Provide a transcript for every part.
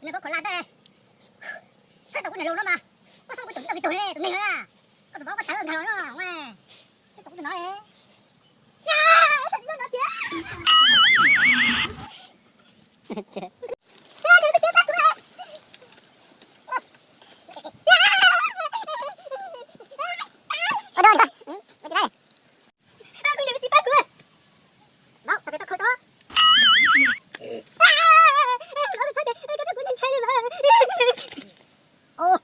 Này có còn làm đây. Sao tao cũng này luôn đó mà. Có sao cái tụi tụi này tụi này nữa. Có tụi nó có thở hơn thở nó ngoài. Sao tụi nó đấy. Thật nó kìa. Chết. Ở đâu rồi? Ừ, ở đây. Con đừng đi bắt tôi. Đó, tao biết tao khơi đó. Ô,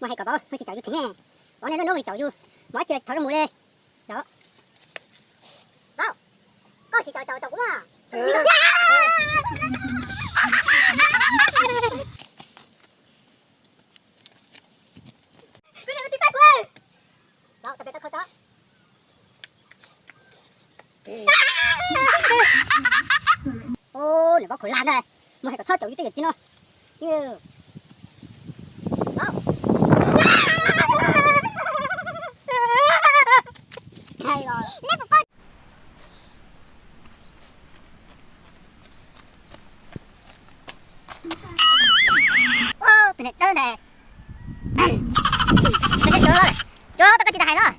mà hay cả bao, hơi chỉ chảo vô thằng này, bao này nó bị chảo vô, mỗi chiều tháo ra mũi đây, đó, đó, có chỉ chảo cũng à, cái này nó tí phát quá, đó, tập tao khơi đó, ô, này bao khổ làm đây, mà hay cả tháo chảo vô cái gì nó, chứ. Hay rồi. Ô, tụi này đơn này. Tôi sẽ chỗ rồi. Chỗ tao có chỉ đại rồi.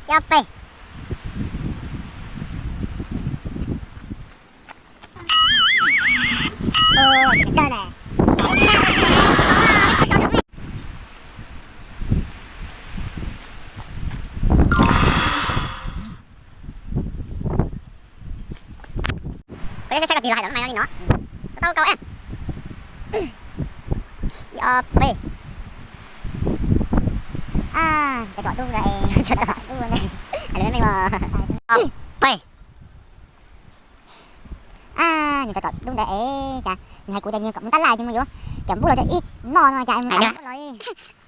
Chào bè. Ô, tụi này đơn này. Bây giờ sẽ gặp gì lại đó mày nói gì nữa. Tao câu em. Bê. À, để chọn luôn này. Chọn luôn này. Anh lấy mày mà. Bê. À, nhìn chọn luôn để chà. Nhìn hai cụ tay như cộng tắt lại nhưng mà vô. Chậm bút rồi cho ít non mà chạy mà.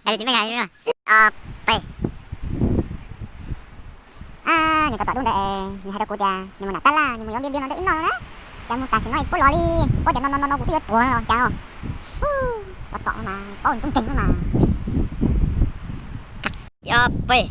Đây chính mấy ngày nữa. Bê. À, nhìn chọn luôn để nhìn hai cụ cha nhưng mà nát tắt la nhưng mà biên biên nó ít non đó. Chẳng ta xin nói có lo đi, có để nó cũng tiếc tuổi rồi chào. Có tọt mà, có tung trình mà. Dạ về.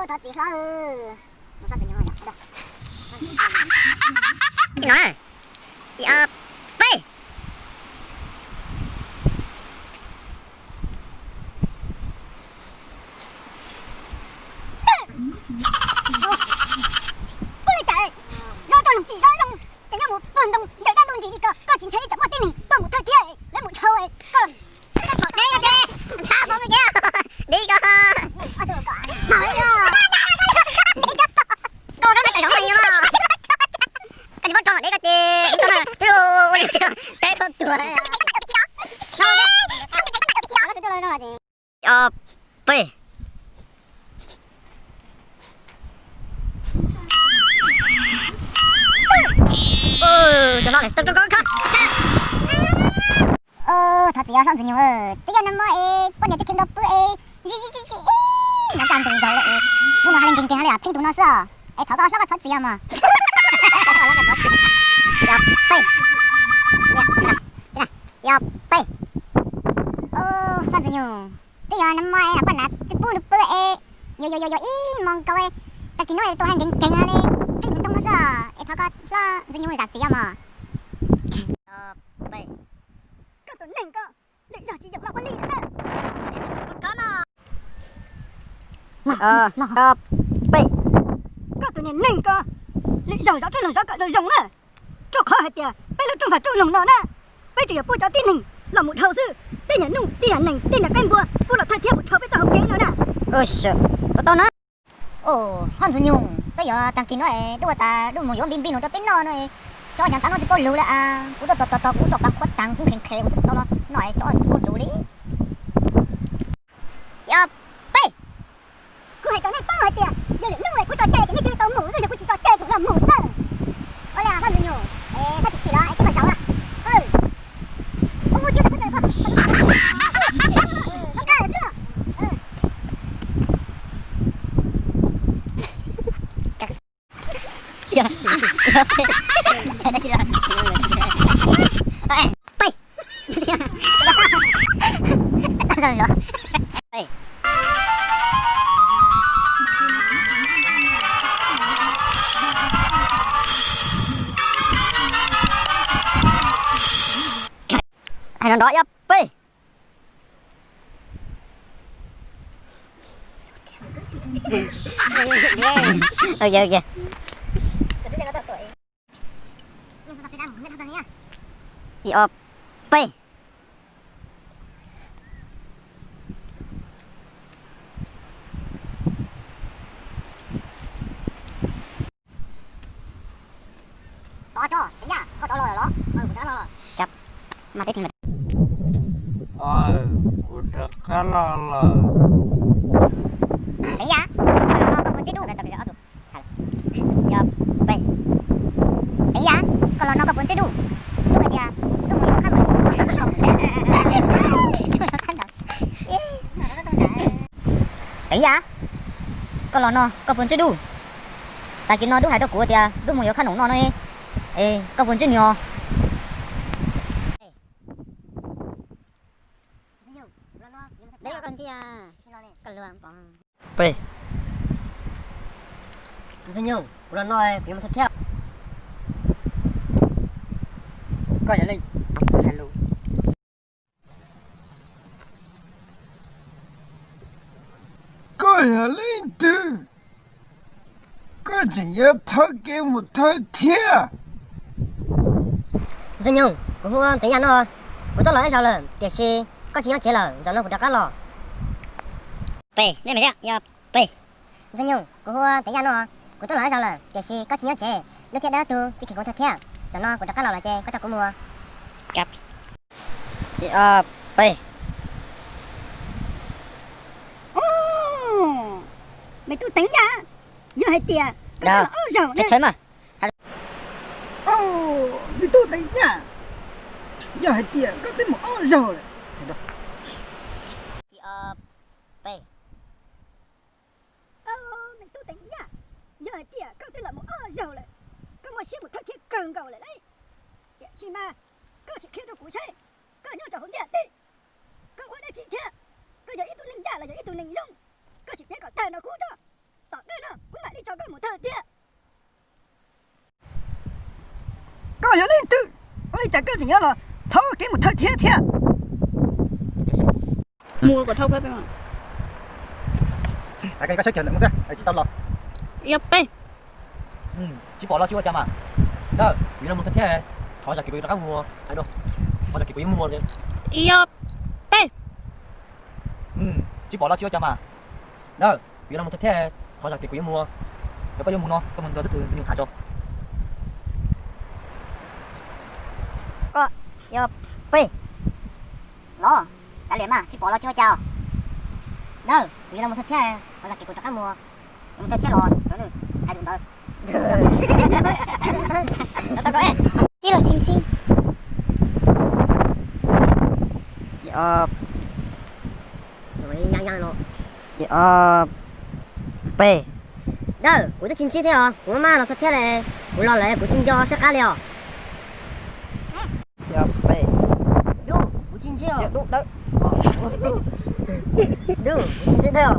Thật chị lo một con gì nữa nhỉ? Đây. Nói này. Dạ. Bê. Ôi trời. Đó tôi làm gì đó không? Cái nhau một phần đồng, để ra đồng gì đi cơ. Có chính thế chẳng qua tin mình, tôi một thời kia, lấy một trâu ấy. Còn đây là đây. Tao không nghe. Đi cơ. Nói đi. Bê. Cho nó này, tôi có. Thật sự là nhiều ơi. Tôi giờ năm mới, bọn nhà chicken đập nó càng từng giờ lại. Nhưng mà hai lần kinh hay là pin tụi nó sợ. Thảo có nó có thật sự mà. Dạ, bê. Dạ, bê. Thật nhiều. Tôi giờ năm mới là bọn nhà chicken đập yo mong câu ấy. Ta chỉ nói tôi hành kinh là đi. Pin tụi nó sợ. Thảo có nó nhiều thật sự mà. Bê. Cái tụi này cơ. Để giờ chỉ dập là con ly nữa. Có mà. Bê. cái này nành cơ lý do rõ cho lần rõ cả đời rồng nè cho khó hết tiệt bây giờ trong phải trong lòng nó nè bây giờ bố cháu tin hình là một hậu sư tên nhà nung tên nhà nành tên nhà canh bùa bố là thay theo một thợ bây giờ học tiếng nó nè ôi sợ có tao nói ồ hòn dữ nhung tôi giờ tăng kín nó đúng ta đúng một giống bim bim nó cho bên nó này cho nhà tăng nó chỉ có lù là cũng tao bằng quất tăng cũng khen khen cũng tao nói cho có lù đi ya bay cứ hay cho này bao hết tiệt giờ lúc này cứ trò chơi cái này tao ngủ rồi giờ cứ chỉ trò chơi cũng làm ngủ nữa ôi là hòn dữ nhung sao chỉ đó cái mà xấu à chưa được cái gì nó cái gì giờ trời đất ơi bay bay rồi rồi bay ai nó đó ya bay giờ ya bay đó cho thấy nhá có đó rồi đó cũng đã rồi mà thế thì udah kalah. thấy nhá còn nó có bốn chế đủ ya bay thấy nhá còn nó có bốn chế đủ đúng rồi kìa đúng rồi khăn rồi thấy nhá còn nó có bốn chế đủ tại cái nó đúng hay đâu của kìa đúng rồi khăn nó này có bốn chế nhiều đấy con gì à con lừa bằng bay dân nhung udah nói cái mà thật theo Coi nhà Linh. Hello. Coi nhà Linh từ. Coi chỉ nhớ thơ kia một thơ thiệt. dân nhung cũng không tính nhắn rồi cũng tốt là sao lần để xe có chỉ nó chế là giờ nó cũng đã cắt lò bay đây mày ya bay dân nhung cũng không tính nhắn rồi cũng tốt là sao lần để xe có chỉ nó chế nó thiết đã tu chỉ cần có thật theo giờ nó cũng đã cắt lò là chế có cho cũng mua cặp bay mày tu tính ra giờ hết tiệt đâu chết chơi mà Đi tu tí nha. Giờ hết tiền có tới một rồi. bay mày tu tính ra giờ hết tiệt có tới là một rồi lại có một xíu một thằng kia cần cầu lại đấy chỉ mà có sự kia đâu của xe có nhau cho hỗn điện đi có quan đây chỉ kia có giờ ít tu linh ra là giờ ít tu linh lung có sự kia có tên nó cũ cho tỏ đây nó cũng lại đi cho có một thằng kia Coi nhà Linh từ. Ôi chả có chỉ nhớ là thơ kia một thơ thiệt. mua của thâu cái mà cái sách tiền đừng ra chỉ tao lo yep bay chỉ bỏ lo chưa cho mà đó vì nó muốn thật thế thôi giờ kịp các mua ai đâu thôi giờ kịp mua đi yep bay chỉ bỏ lo chưa cho mà đó vì nó muốn thật thế thôi giờ kịp mua nếu có mua nó có mình giờ từ nhiều thả cho bay nó đã liền mà chỉ bỏ lo chưa chào đâu vì nó một thật thế có là cái của các mua một thật thế rồi đó nữa hai đừng tới nó có em chỉ là xin xin rồi nhanh nó bay đâu của tôi chính thế à của mà nó thật thế này của lo lại của chính cho sẽ cá liều bay đủ của chính thế à đủ đấy đủ của chính thế à